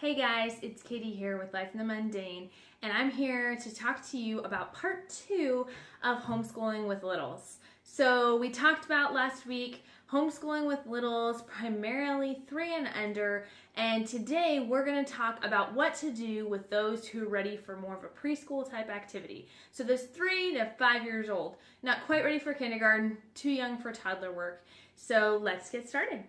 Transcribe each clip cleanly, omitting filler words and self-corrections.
Hey guys, it's Katie here with Life in the Mundane, and I'm here to talk to you about part 2 of homeschooling with littles. So we talked about last week homeschooling with littles, primarily 3 and under, and today we're going to talk about what to do with those who are ready for more of a preschool type activity. So those 3 to 5 years old, not quite ready for kindergarten, too young for toddler work. So let's get started.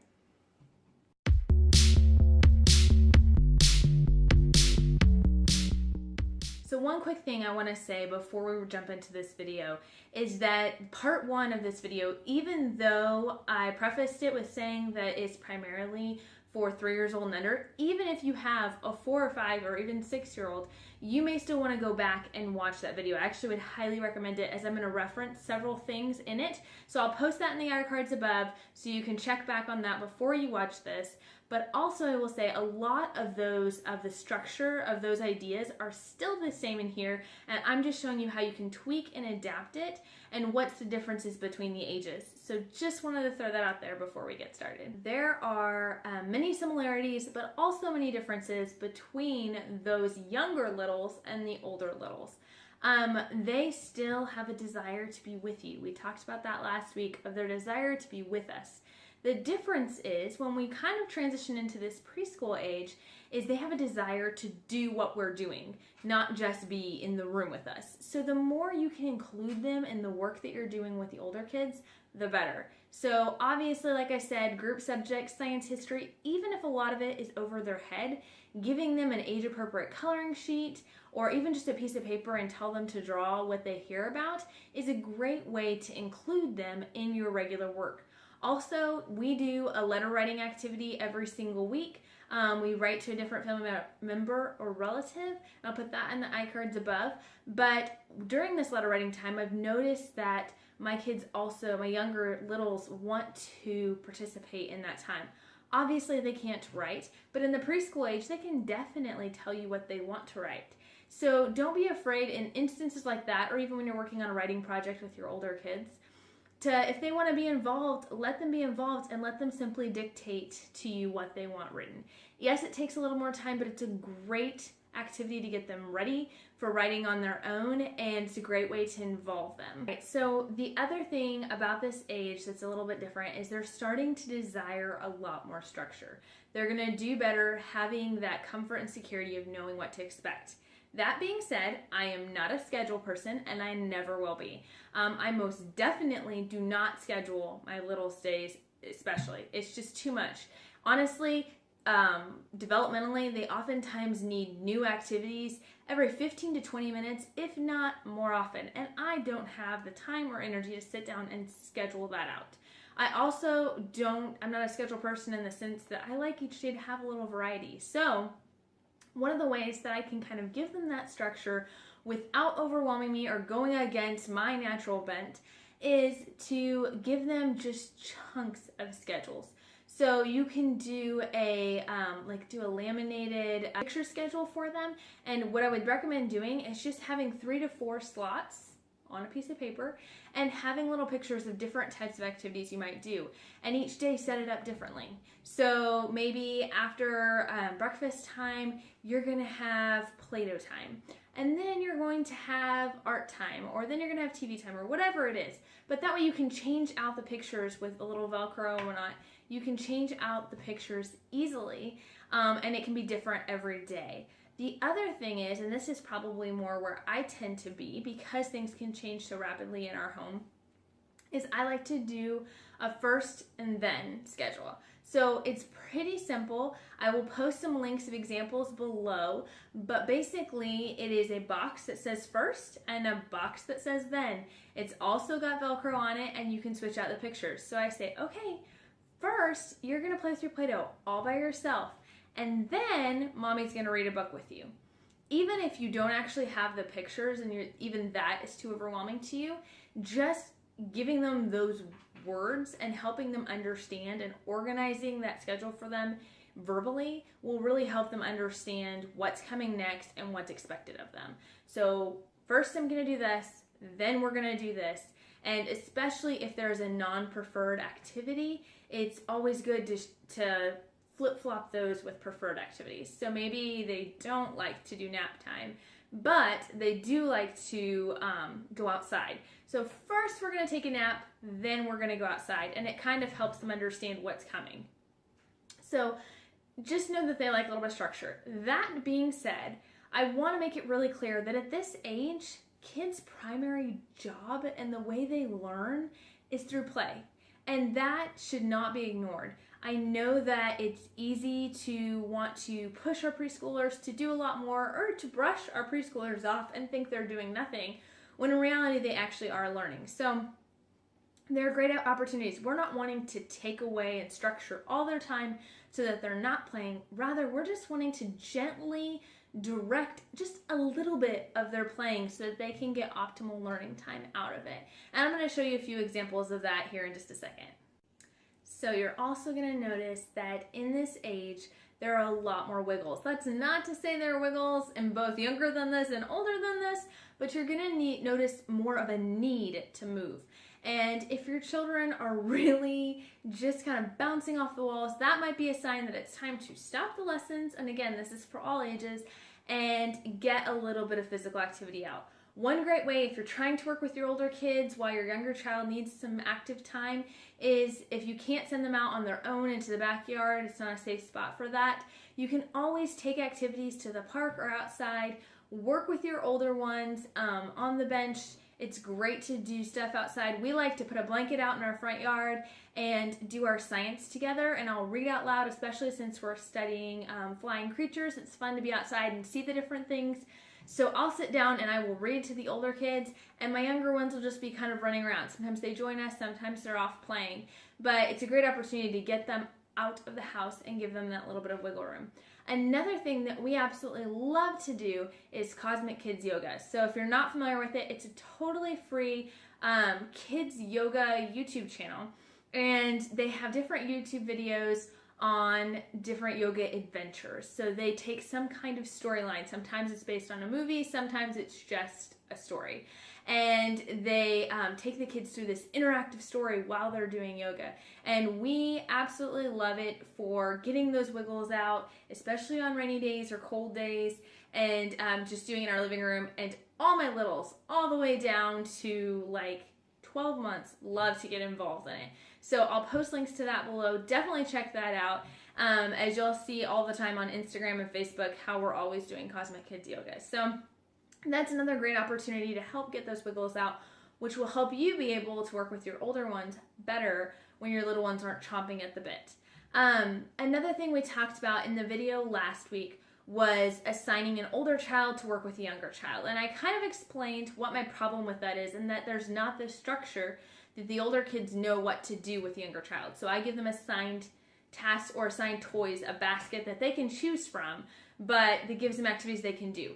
So one quick thing I want to say before we jump into this video is that part 1 of this video, even though I prefaced it with saying that it's primarily for 3 years old and under, even if you have a 4 or 5 or even 6-year-old, you may still want to go back and watch that video. I actually would highly recommend it, as I'm going to reference several things in it. So I'll post that in the eye cards above so you can check back on that before you watch this. But also I will say a lot of the structure of those ideas are still the same in here, and I'm just showing you how you can tweak and adapt it and what's the differences between the ages. So just wanted to throw that out there before we get started. There are many similarities but also many differences between those younger littles and the older littles. They still have a desire to be with you. We talked about that last week, of their desire to be with us. The difference is when we kind of transition into this preschool age is they have a desire to do what we're doing, not just be in the room with us. So the more you can include them in the work that you're doing with the older kids, the better. So obviously, like I said, group subjects, science, history, even if a lot of it is over their head, giving them an age-appropriate coloring sheet or even just a piece of paper and tell them to draw what they hear about is a great way to include them in your regular work. Also, we do a letter writing activity every single week. We write to a different family member or relative. I'll put that in the eye cards above. But during this letter writing time, I've noticed that my kids also, my younger littles, want to participate in that time. Obviously, they can't write, but in the preschool age, they can definitely tell you what they want to write. So don't be afraid in instances like that, or even when you're working on a writing project with your older kids, if they want to be involved, let them be involved and let them simply dictate to you what they want written. Yes, it takes a little more time, but it's a great activity to get them ready for writing on their own, and it's a great way to involve them. Right, so the other thing about this age that's a little bit different is they're starting to desire a lot more structure. They're going to do better having that comfort and security of knowing what to expect. That being said, I am not a schedule person, and I never will be. I most definitely do not schedule my little stays, especially. It's just too much. Honestly, developmentally, they oftentimes need new activities every 15 to 20 minutes, if not more often. And I don't have the time or energy to sit down and schedule that out. I also I'm not a schedule person in the sense that I like each day to have a little variety. So one of the ways that I can kind of give them that structure without overwhelming me or going against my natural bent is to give them just chunks of schedules. So you can do a laminated picture schedule for them, and what I would recommend doing is just having 3 to 4 slots on a piece of paper and having little pictures of different types of activities you might do, and each day set it up differently. So maybe after breakfast time, you're gonna have Play-Doh time, and then you're going to have art time, or then you're gonna have TV time, or whatever it is. But that way you can change out the pictures with a little Velcro and whatnot. You can change out the pictures easily, and it can be different every day. The other thing is, and this is probably more where I tend to be because things can change so rapidly in our home, is I like to do a first and then schedule. So it's pretty simple. I will post some links of examples below, but basically it is a box that says first and a box that says then. It's also got Velcro on it, and you can switch out the pictures. So I say, okay, first you're gonna play with your Play-Doh all by yourself, and then mommy's gonna read a book with you. Even if you don't actually have the pictures and even that is too overwhelming to you, just giving them those words and helping them understand and organizing that schedule for them verbally will really help them understand what's coming next and what's expected of them. So first I'm gonna do this, then we're gonna do this. And especially if there's a non-preferred activity, it's always good to flip-flop those with preferred activities. So maybe they don't like to do nap time, but they do like to go outside. So first we're going to take a nap, then we're going to go outside, and it kind of helps them understand what's coming. So just know that they like a little bit of structure. That being said, I want to make it really clear that at this age, kids' primary job and the way they learn is through play. And that should not be ignored. I know that it's easy to want to push our preschoolers to do a lot more, or to brush our preschoolers off and think they're doing nothing, when in reality they actually are learning. So there are great opportunities. We're not wanting to take away and structure all their time so that they're not playing. Rather, we're just wanting to gently direct just a little bit of their playing so that they can get optimal learning time out of it. And I'm going to show you a few examples of that here in just a second. So you're also going to notice that in this age, there are a lot more wiggles. That's not to say there are wiggles in both younger than this and older than this, but you're going to notice more of a need to move. And if your children are really just kind of bouncing off the walls, that might be a sign that it's time to stop the lessons. And again, this is for all ages, and get a little bit of physical activity out. One great way, if you're trying to work with your older kids while your younger child needs some active time, is if you can't send them out on their own into the backyard, it's not a safe spot for that, you can always take activities to the park or outside, work with your older ones on the bench. It's great to do stuff outside. We like to put a blanket out in our front yard and do our science together, and I'll read out loud, especially since we're studying flying creatures. It's fun to be outside and see the different things. So I'll sit down and I will read to the older kids, and my younger ones will just be kind of running around. Sometimes they join us, sometimes they're off playing. But it's a great opportunity to get them out of the house and give them that little bit of wiggle room. Another thing that we absolutely love to do is Cosmic Kids Yoga. So if you're not familiar with it, it's a totally free kids yoga YouTube channel. And they have different YouTube videos on different yoga adventures. So they take some kind of storyline. Sometimes it's based on a movie, sometimes it's just a story. And they take the kids through this interactive story while they're doing yoga. And we absolutely love it for getting those wiggles out, especially on rainy days or cold days, and just doing it in our living room. And all my littles, all the way down to like 12 months, love to get involved in it. So I'll post links to that below. Definitely check that out. As you'll see all the time on Instagram and Facebook, how we're always doing Cosmic Kids Yoga. So that's another great opportunity to help get those wiggles out, which will help you be able to work with your older ones better when your little ones aren't chomping at the bit. Another thing we talked about in the video last week was assigning an older child to work with a younger child. And I kind of explained what my problem with that is, and that there's not this structure that the older kids know what to do with the younger child. So I give them assigned tasks or assigned toys, a basket that they can choose from, but that gives them activities they can do.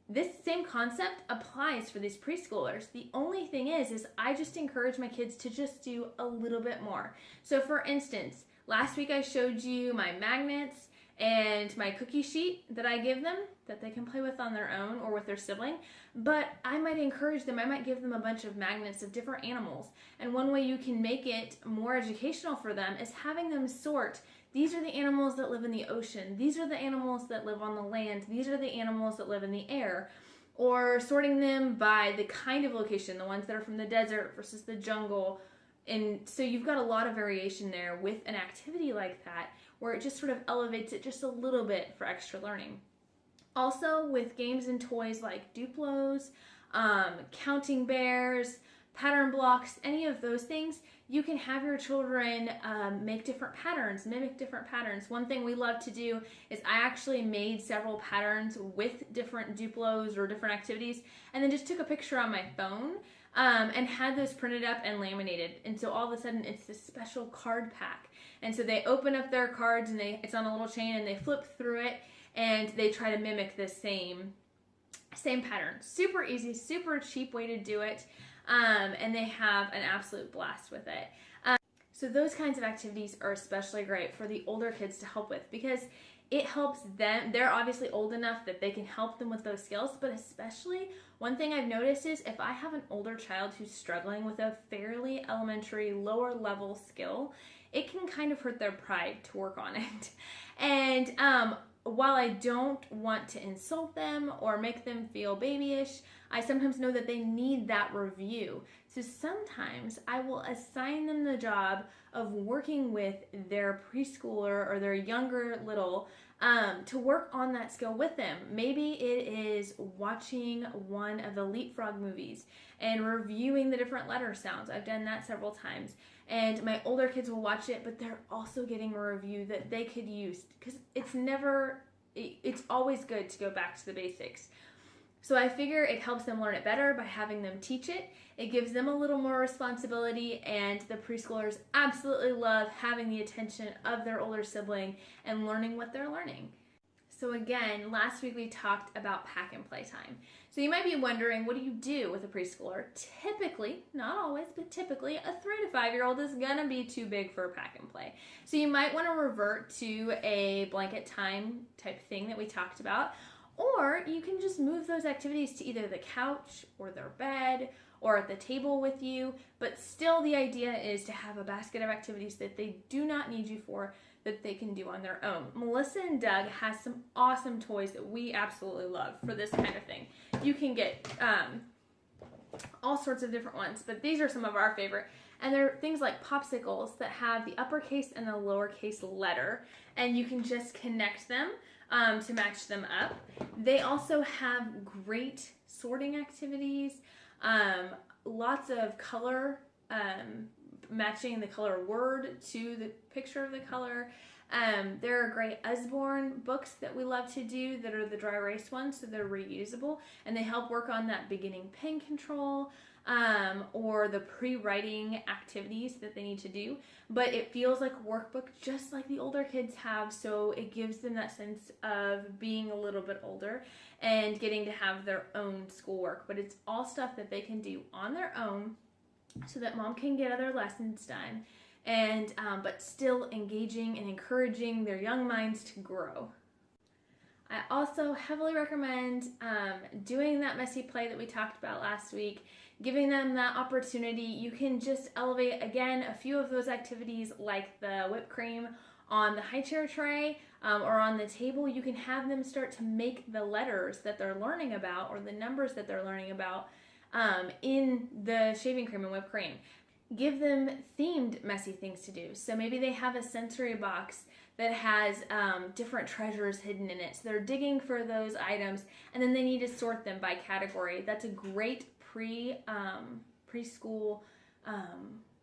This same concept applies for these preschoolers. The only thing is I just encourage my kids to just do a little bit more. So for instance, last week I showed you my magnets and my cookie sheet that I give them that they can play with on their own or with their sibling, but I might encourage them, I might give them a bunch of magnets of different animals. And one way you can make it more educational for them is having them sort. These are the animals that live in the ocean. These are the animals that live on the land. These are the animals that live in the air. Or sorting them by the kind of location, the ones that are from the desert versus the jungle. And so you've got a lot of variation there with an activity like that, where it just sort of elevates it just a little bit for extra learning. Also with games and toys like Duplos, counting bears, pattern blocks, any of those things, you can have your children make different patterns, mimic different patterns. One thing we love to do is I actually made several patterns with different Duplos or different activities, and then just took a picture on my phone and had those printed up and laminated. And so all of a sudden it's this special card pack. And so they open up their cards and it's on a little chain, and they flip through it and they try to mimic the same pattern. Super easy, super cheap way to do it. And they have an absolute blast with it. So those kinds of activities are especially great for the older kids to help with, because it helps them. They're obviously old enough that they can help them with those skills, but especially one thing I've noticed is if I have an older child who's struggling with a fairly elementary, lower level skill, it can kind of hurt their pride to work on it. And while I don't want to insult them or make them feel babyish, I sometimes know that they need that review. So sometimes I will assign them the job of working with their preschooler or their younger little to work on that skill with them. Maybe it is watching one of the Leapfrog movies and reviewing the different letter sounds. I've done that several times. And my older kids will watch it, but they're also getting a review that they could use, because it's always good to go back to the basics. So I figure it helps them learn it better by having them teach it. It gives them a little more responsibility, and the preschoolers absolutely love having the attention of their older sibling and learning what they're learning. So again, last week we talked about pack and play time. So you might be wondering, what do you do with a preschooler? Typically, not always, but typically, a 3 to 5-year-old is gonna be too big for a pack and play. So you might wanna revert to a blanket time type thing that we talked about, or you can just move those activities to either the couch or their bed or at the table with you, but still the idea is to have a basket of activities that they do not need you for, that they can do on their own. Melissa and Doug has some awesome toys that we absolutely love for this kind of thing. You can get all sorts of different ones, but these are some of our favorite. And they're things like popsicles that have the uppercase and the lowercase letter, and you can just connect them to match them up. They also have great sorting activities, lots of color, matching the color word to the picture of the color. There are great Usborne books that we love to do that are the dry erase ones, so they're reusable, and they help work on that beginning pen control or the pre-writing activities that they need to do. But it feels like a workbook just like the older kids have, so it gives them that sense of being a little bit older and getting to have their own schoolwork. But it's all stuff that they can do on their own so that mom can get other lessons done, and but still engaging and encouraging their young minds to grow. I also heavily recommend doing that messy play that we talked about last week, giving them that opportunity. You can just elevate, again, a few of those activities like the whipped cream on the high chair tray or on the table. You can have them start to make the letters that they're learning about or the numbers that they're learning about in the shaving cream and whipped cream. Give them themed messy things to do. So maybe they have a sensory box that has different treasures hidden in it. So they're digging for those items, and then they need to sort them by category. That's a great preschool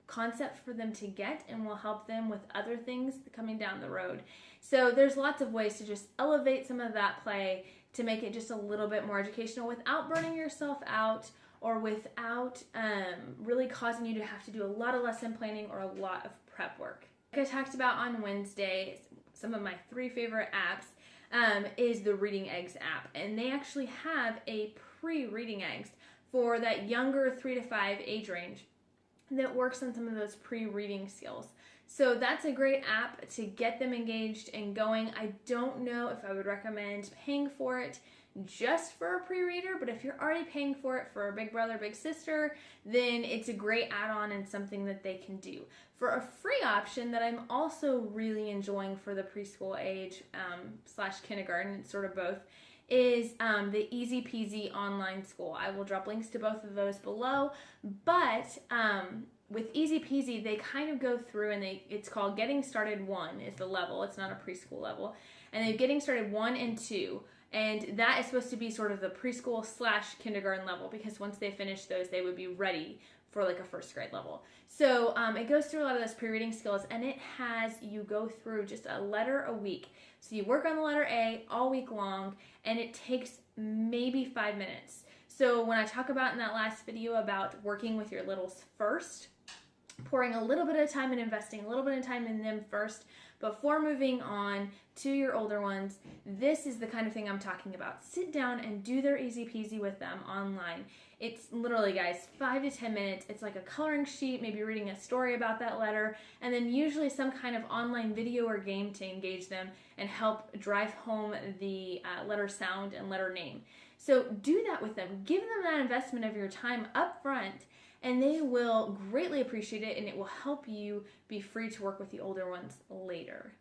concept for them to get, and will help them with other things coming down the road. So there's lots of ways to just elevate some of that play to make it just a little bit more educational without burning yourself out, or without really causing you to have to do a lot of lesson planning or a lot of prep work. Like I talked about on Wednesday, some of my 3 favorite apps is the Reading Eggs app. And they actually have a pre-Reading Eggs for that younger 3 to 5 age range that works on some of those pre-reading skills. So that's a great app to get them engaged and going. I don't know if I would recommend paying for it just for a pre-reader, but if you're already paying for it for a big brother, big sister, then it's a great add-on and something that they can do. For a free option that I'm also really enjoying for the preschool age / kindergarten, it's sort of both, is the Easy Peasy Online School. I will drop links to both of those below, but with Easy Peasy, they kind of go through and it's called Getting Started 1 is the level. It's not a preschool level. And they're Getting Started 1 and 2. And that is supposed to be sort of the preschool / kindergarten level, because once they finish those, they would be ready for like a 1st grade level. So it goes through a lot of those pre-reading skills, and it has you go through just a letter a week. So you work on the letter A all week long, and it takes maybe 5 minutes. So when I talk about in that last video about working with your littles first, pouring a little bit of time and investing a little bit of time in them first before moving on to your older ones, this is the kind of thing I'm talking about. Sit down and do their easy peasy with them online. It's literally, guys, 5 to 10 minutes. It's like a coloring sheet, maybe reading a story about that letter, and then usually some kind of online video or game to engage them and help drive home the letter sound and letter name. So do that with them. Give them that investment of your time up front, and they will greatly appreciate it, and it will help you be free to work with the older ones later.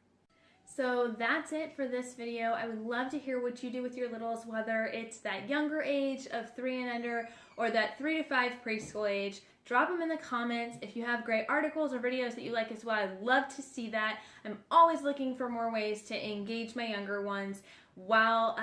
So that's it for this video. I would love to hear what you do with your littles, whether it's that younger age of 3 and under or that 3 to 5 preschool age. Drop them in the comments. If you have great articles or videos that you like as well, I'd love to see that. I'm always looking for more ways to engage my younger ones while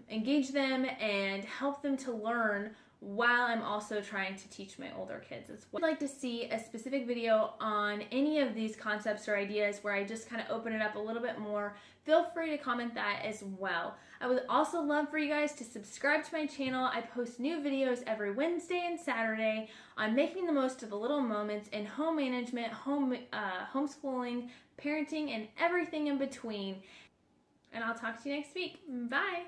engage them and help them to learn while I'm also trying to teach my older kids as well. If you'd like to see a specific video on any of these concepts or ideas where I just kind of open it up a little bit more, feel free to comment that as well. I would also love for you guys to subscribe to my channel. I post new videos every Wednesday and Saturday on making the most of the little moments in home management, homeschooling, parenting, and everything in between. And I'll talk to you next week. Bye!